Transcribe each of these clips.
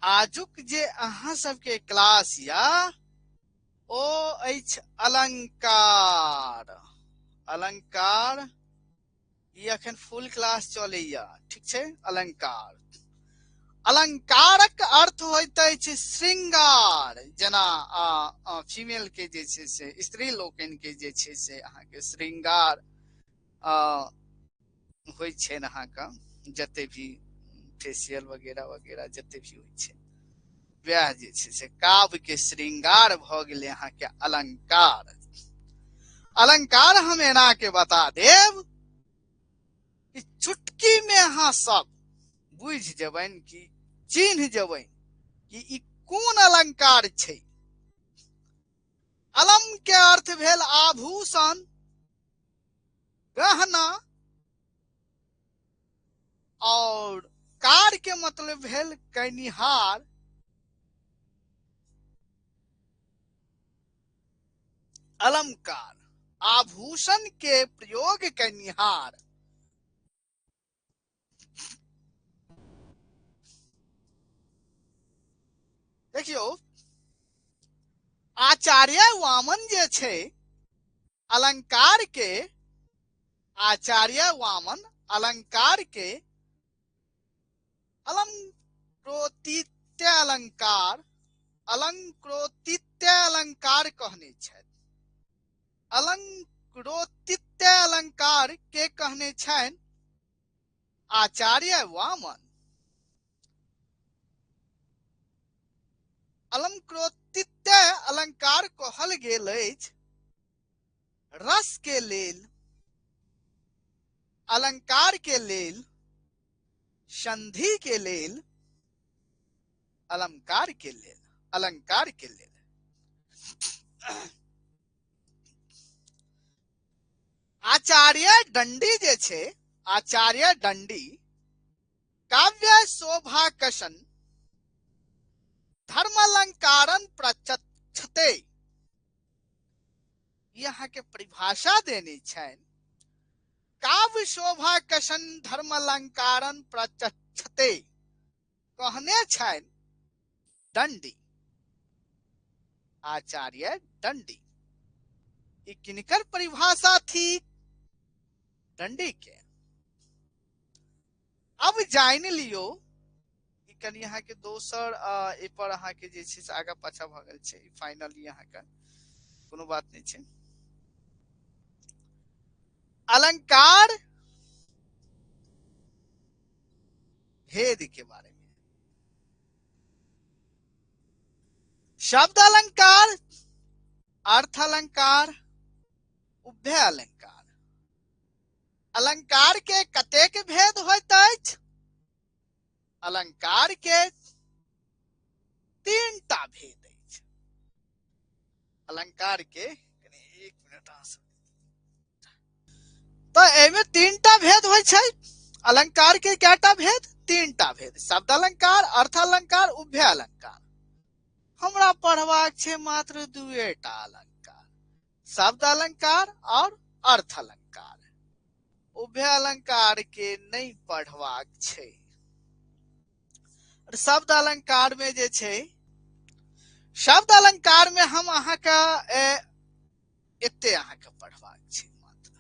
आजुक जे अहाँ सबके क्लास या ओ अछि अलंकार। अलंकार ई अखन फुल क्लास चलैया, ठीक छै। अलंकार, अलंकारक अर्थ होइत अछि श्रृंगार। जेना फीमेल के जे छै से स्त्री लोकनि के जे छै से अहाँके श्रृंगार होइ छै अहाँके, जते भी फेशियल वगैरह वगैरह जते भी होइ छै, वह जे छै से काव्य के श्रृंगार भ गेलै अहाँके अलंकार। अलंकार हम एना के बता देब कि चुटकी में अहाँ सब बुझ जेबन कि चिन्ह जेबन कि ई कोन अलंकार छै। अलम के अर्थ भेल आभूषण, गहना, और कार के मतलब भेल कनिहार। अलंकार आभूषण के प्रयोग कनिहार। देखियो, आचार्य वामन जे छै अलंकार के, आचार्य वामन अलंकार के अलंक्रोतीत्य अलंकार, अलंक्रोतीत्य अलंकार कहने छथि। अलंक्रोतीत्य अलंकार के कहने छनि आचार्य वामन। अलंक्रोतीत्य अलंकार कहल गेल अछि रस के लेल, अलंकार के लेल, संधि के लेल, अलंकार के लेल, अलंकार के लेल। आचार्य दंडी जे छै, आचार्य दंडी काव्य शोभाकशन धर्मालंकारन प्रचक्षते, यहाँ के परिभाषा देने छनि काव्य शोभाकशन धर्मालंकारन प्रचक्षते, कहने छनि दंडी, आचार्य दंडी। ई किनकर परिभाषा थी? दंडी के। अब जान लियो, कनी यहाँ के दोसर ए पर अहाँ के जे छै से आगा पाछा भ गेल छै, फाइनली यहाँ का कोनो बात नहीं छै। अलंकार भेद के बारे में, शब्द अलंकार, अर्थ अलंकार, उभय अलंकार। अलंकार के कतेक भेद होइत अछि? अलंकार के 3टा भेद अछि। अलंकार के एक मिनट तो एमे 3टा भेद होइ छै। अलंकार के कैटा भेद? 3टा भेद, शब्द अलंकार, अर्थ अलंकार, उभय अलंकार। हमरा पढ़बाक छै मात्र 2टा अलंकार, शब्द अलंकार और अर्थ अलंकार। उभय अलंकार के नहीं पढ़बाक छै। शब्द अलंकार में जे छै, शब्द अलंकार में हम अहाँ का एते अहाँ के पढ़बाक छै मात्र,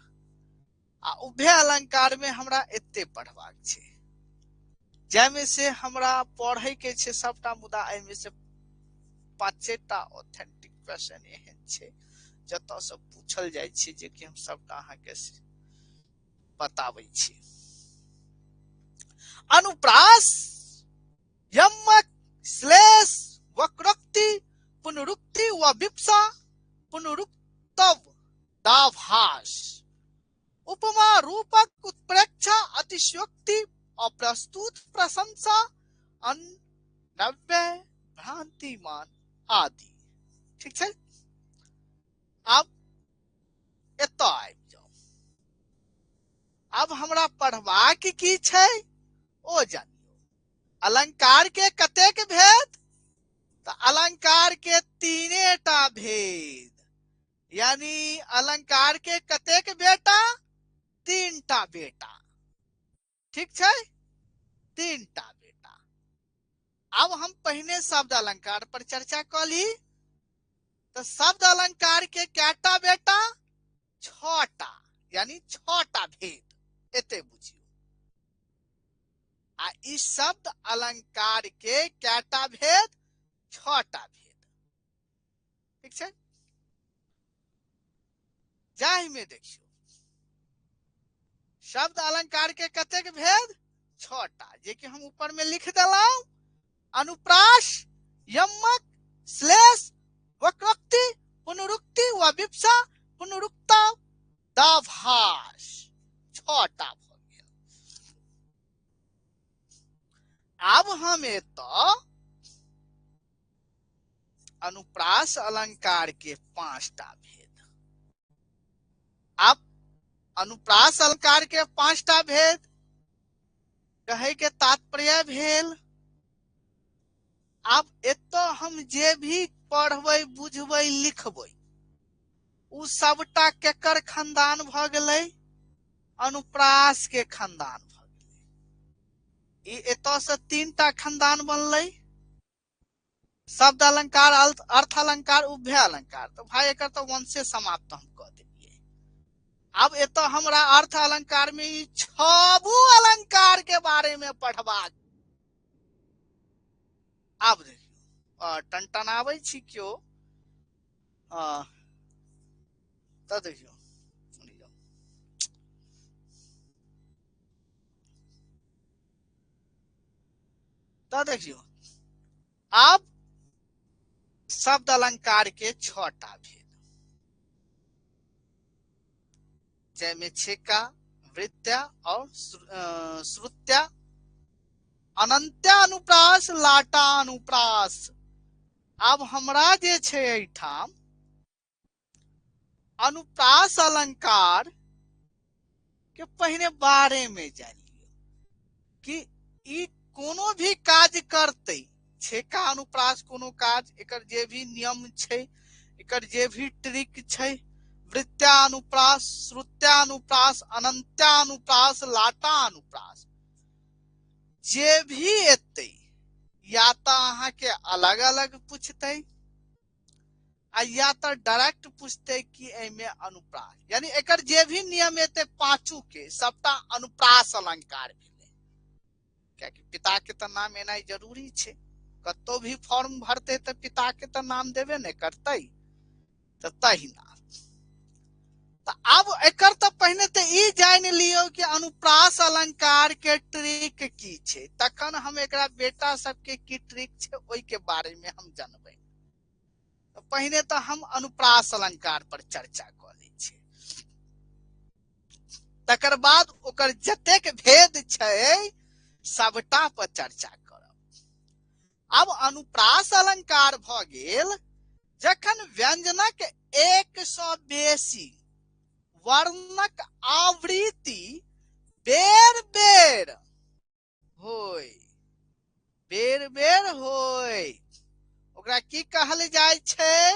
आ उभय अलंकार में हमरा एते पढ़बाक छै, जैमे से हमरा पढ़े के छै सबटा मुदा एमे से 5टा ऑथेंटिक क्वेश्चन एहन छै जत से पूछल जाय छै जे कि हम सबटा अहाँ के बताबै छी। अनुप्रास, यमक, श्लेष, वक्रोक्ति, पुनरुक्ति व विप्सा, पुनरुक्तव, दाभास, उपमा, रूपक, उत्प्रेक्षा, अतिशयोक्ति, अप्रस्तुत, प्रशंसा, नव्य, भ्रांतिमान आदि। ठीक छै। अब एत आबि जाओ, अब हमरा पढ़बाक की छै ओ जानियो। अलंकार के कतेक भेद? तो अलंकार के 3टा भेद, यानी अलंकार के कतेक बेटा? 3टा बेटा। ठीक छै, 3टा बेटा। अब हम पहले शब्द अलंकार पर चर्चा कली। तो शब्द अलंकार के क्याटा बेटा? छटा, यानी छटा भेद एते बुझियो। आ इस शब्द अलंकार के क्याटा भेद? छटा भेद। ठीक है, जाहि में देखियो शब्द अलंकार के कतेक भेद? छटा, जे कि हम ऊपर में लिख देलौं। अनुप्रास, यमक, श्लेष, वक्रोक्ति, पुनरुक्ति व विप्सा, पुनरुक्ता, दाभास, छटा भ गेल। अब हम एतऽ अनुप्रास अलंकार के 5टा भेद। अब अनुप्रास अलंकार के 5टा भेद कहे के तात्पर्य भेल। अब एतो हम जे भी पढ़बै, बुझबै, लिखबै, उ सबटा केकर खानदान भ गेलै? अनुप्रास के खानदान भ गेलै। ई एतो से 3टा खानदान बनलै। शब्द अलंकार, अर्थ अलंकार, उभय अलंकार। तो भाई एकर तो वंशे समाप्त हम कह देलिए। अब एतो हमरा अर्थ अलंकार में 6 अलंकार के बारे में पढ़बाक। अब देखियो टनटनाबै छी क्यों? तो देखियो अब शब्द अलंकार के 6टा भेद, जैमे छेका, वृत्त्या और श्रुत्या, अनंत्या अनुप्रास, लाटा अनुप्रास। अब हमरा जे छे एठाम अनुप्रास अलंकार के पहले बारे में जानिए कि ई कोनो भी काज करते। छेका अनुप्रास कोनो काज, एकर जे भी नियम छे, एकर जे भी ट्रिक छे, वृत्त्या अनुप्रास, श्रुत्या अनुप्रास, अनंत्या अनुप्रास, लाटा अनुप्रास, जे भी एते या तो अहाँ के अलग अलग पूछते या तो डायरेक्ट पूछते कि एमे अनुप्रास, यानी एकर जे भी नियम एते 5 के सबटा अनुप्रास अलंकार भेले। क्या कि पिता के तो नाम एना जरूरी छे। कतो भी फॉर्म भरते तो पिता के तो नाम देवे ने करते। तो तहिना तो अब एकर तो पहले तो ई जान लियो कि अनुप्रास अलंकार के ट्रिक की छे, तखन हम एकरा बेटा सबके की ट्रिक छे ओई के बारे में हम जानबे। तो पहले तो हम अनुप्रास अलंकार पर चर्चा कर लै छे, तकर बाद ओकर जतेक भेद छे सबटा पर चर्चा करब। अब अनुप्रास अलंकार भ गेल जखन व्यंजनक 100 बेसी वर्णक आवृत्ति बेर बेर होय, बेर बेर होय, ओकरा की कहल जाय छे?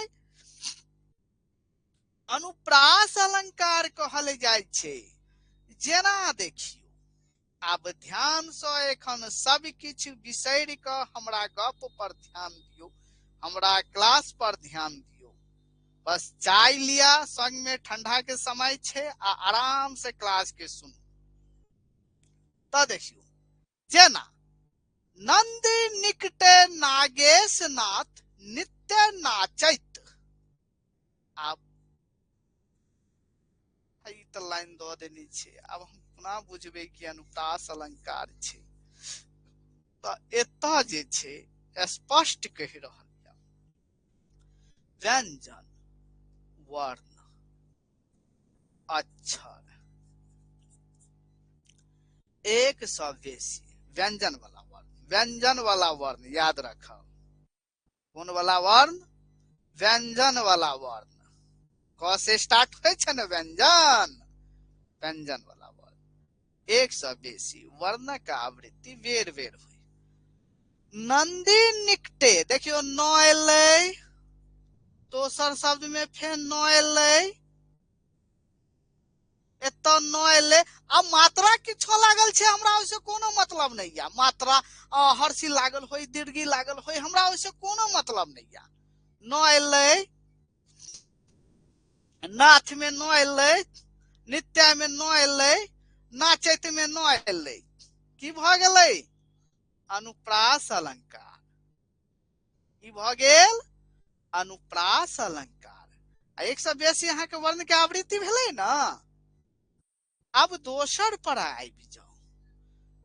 अनुप्रास अलंकार कहल जाय छे। जेना देखियो, आब ध्यान से एखन सब किछ बिसरि क हमरा गप पर ध्यान दियो, हमरा क्लास पर ध्यान दियो। बस चाय लिया संग में, ठंडा के समय छे, आ आराम से क्लास के सुनो। तो देखियो, जेना नंदी निकटे नागेश नाथ नित्य नाचैत। अब तो लाइन दो देनी छे। अब हम पुनः बुझबे कि अनुप्रास अलंकार छे। तो एतऽ जे छे स्पष्ट कहि रहल या व्यंजन, वर्ण, अक्षर 100 बेसी व्यंजन वाला वर्ण, व्यंजन वाला वर्ण याद रखो। कौन वाला वर्ण? व्यंजन वाला वर्ण। क से स्टार्ट होय छे न व्यंजन, व्यंजन वाला वर्ण 100 बेसी वर्णक आवृत्ति बेर बेर हुई। नंदी निकटे, देखियो न एलै, दोसर शब्द में फेर न एलै, एत न एले अब मात्रा किछो लागल छे हमरा ओसे कोनो मतलब नहीं या मात्रा हर्षी लागल होई दीर्घी लागल होई हमरा ओसे कोनो मतलब नहीं या न एले नाथ में न एले नित्य में न एले नाचैत में न एले की भ गेलै अनुप्रास अलंकार की भ गेल अनुप्रास अलंकार एक से बेसी अहाँ के वर्ण के आवृत्ति भेलै ना अब दोसर पर आबि जाओ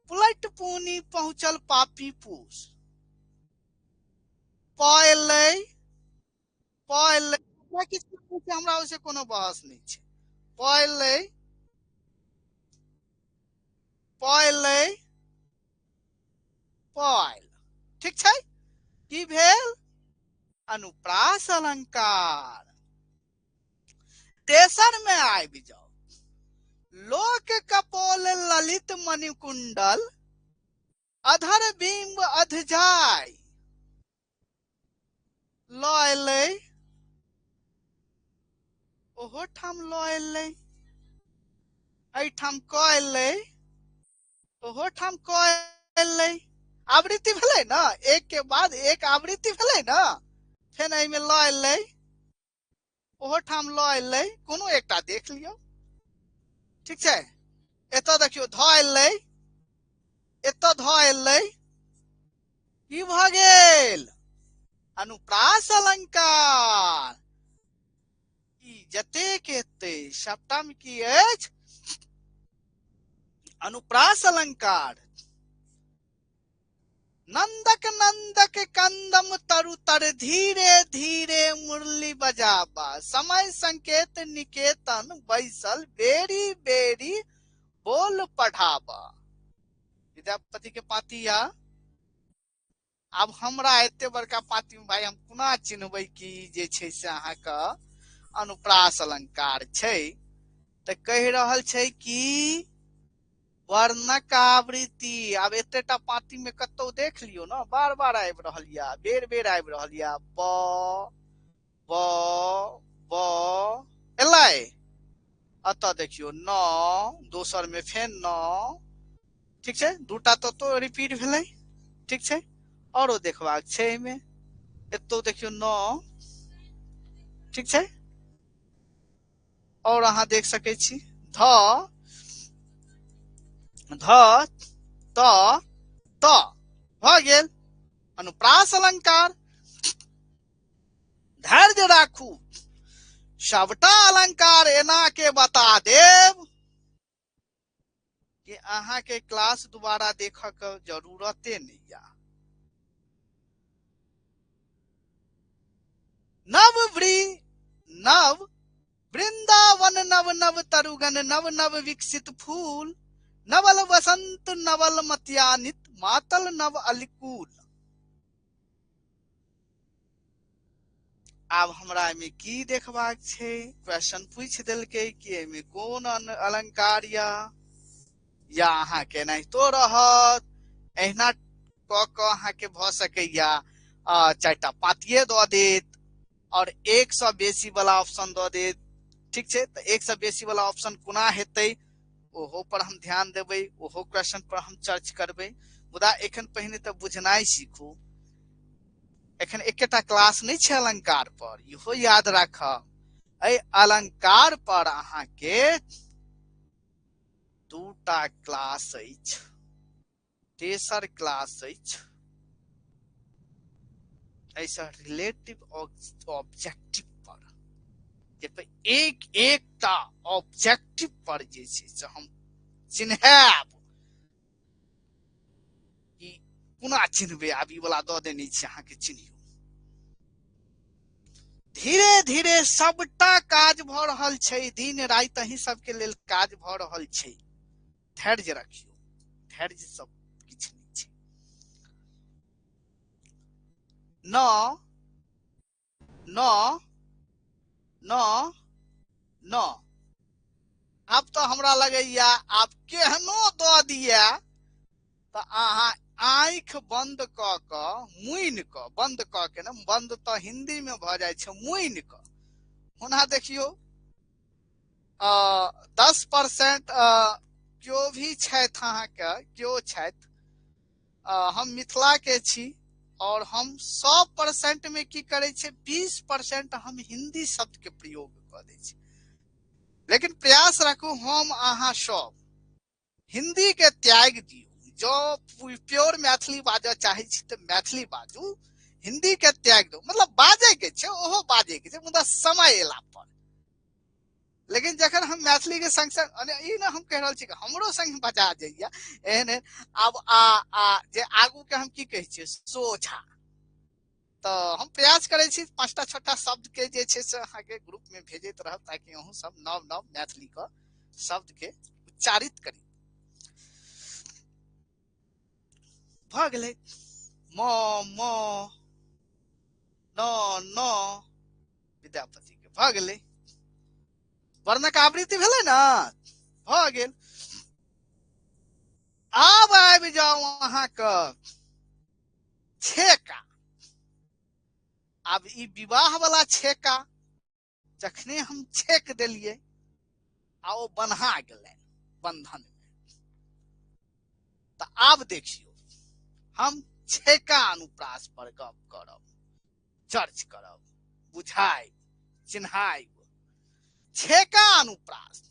पुलट पूनी पहुंचल पापी पूस पएलै हमरा ओसे कोनो बहस नहीं छै पएलै पएल ठीक छै की भेल अनुप्रास अलंकार तेसर में आबि जाओ लोक कपोल ललित मणिकुंडल अधर बिंब अधजाय ल एलै ओहो ठाम ल एलै एठाम क एलै ओहो ठाम क एलै आवृत्ति भेलै ना एक के बाद एक आवृत्ति भेलै ना फेन एहि में ल एलै ओहो ठाम ल एलै कोनो एकटा देख लियो ठीक छै एत देखियो ध एलै एत ध एलै की भ गेल अनुप्रास अलंकार जतेक एते सबटा में की अछि अनुप्रास अलंकार नंदक नंदक कंदम तरु तर धीरे धीरे मुरली बजाबा समय संकेत निकेतन बैसल बेरी बेरी बोल पढ़ाबा विद्यापति के पाती या अब हमरा एते बड़का पाती में भाई हम कुना चिन्हबै कि जे छै से अहाँ का अनुप्रास अलंकार छै त कहि रहल छै कि वर्णक आवृत्ति अब एतेटा पाती में कतौ देख लियो ना बार बार आबि रहल या बेर बेर आबि रहल या ब ब एलै अत देखियो न दोसर में फेन न ठीक छै दूटा तो रिपीट भेलै ठीक छै औरो देखबाक छै एमे एतो देखियो न ठीक छै और अहाँ देख सकै छी ध त भ गेल अनुप्रास अलंकार धैर्य राखू सबटा अलंकार एना के बता देव कि अहाँ के क्लास दोबारा देखा के जरूरते नहीं या नव वृंदावन नव नव तरुगन नव नव विकसित फूल नवल वसंत नवल मत्यानित मातल नव अलिकूल आब हमरा में की देखबाक छै क्वेश्चन पूछ देलकै कि एमे कोन अलंकार या अहाँ के एनाहितो रहत एहिना क क अहाँ के भ सकैया चारिटा पातिये द देत और एक से बेसी वाला ऑप्शन द देत ठीक छै त एक से बेसी वाला ऑप्शन कोना हेतै ओहो पर हम ध्यान देबै ओहो क्वेश्चन पर हम चर्च करबै मुदा एखन पहिने त बुझनाइ सीखू एखन एकेटा क्लास नहीं छै अलंकार पर इहो याद राखब एहि अलंकार पर अहाँ के दूटा क्लास अछि तेसर क्लास अछि ऐसा रिलेटिव ऑब्जेक्टिव पर एक एकटा ऑब्जेक्टिव पर जे छै से हम चिन्हब कि कोना चिन्हबै आब ई वाला द देने छी अहाँ के चिन्हियो धीरे धीरे सबटा काज भ रहल छै दिन राति अहीं सबके लेल काज भ रहल छै धैर्य रखियो धैर्य सब किछ नहीं छै न अब तो हमरा लगैया आप केहनो द दिया तो अहाँ आँख बंद क क मुइन क बंद क के ना बंद तो हिंदी में भ जाय छै मुइन क होना देखियो 10% क्यों भी छथि अहाँके क्यों छथि हम मिथिला के छी और हम 100% में की करे छे 20% हम हिंदी शब्द के प्रयोग कर दे छी। लेकिन प्रयास रखू हम अहाँ सब हिंदी के त्याग दियो। जो प्योर मैथिली बाजऽ चाहे छी तो मैथिली बाजू, हिंदी के त्याग दो। मतलब बाजे के छे ओहो बाजे के छे, मुदा समय एला पर। लेकिन जखन हम मैथिली के संग संग ई ना हम कह रहल छी कि हमरो संग बजा जाइया एहन अब आ जे आगू के हम की कहे छियै सोझा। तो हम प्रयास करे छी 5टा 6टा शब्द के जे छे से अहाँ के ग्रुप में भेजत रहब ताकि अहूँ सब नव नव मैथिली के शब्द के उच्चारित करी। भ गेलै म म न न विद्यापति के भ गेलै। वर्णक आवृत्ति भेलै ना, भ गेल। आब आबि जाओ अहाँ के छेका। अब ई विवाह वाला छेका जखने हम छेक देलिए आ ओ बन्हा गेलै बंधन में। तो आब देखियो हम छेका अनुप्रास पर गप करब, चर्च करब, बुझाई चिन्हाई। छेका अनुप्रास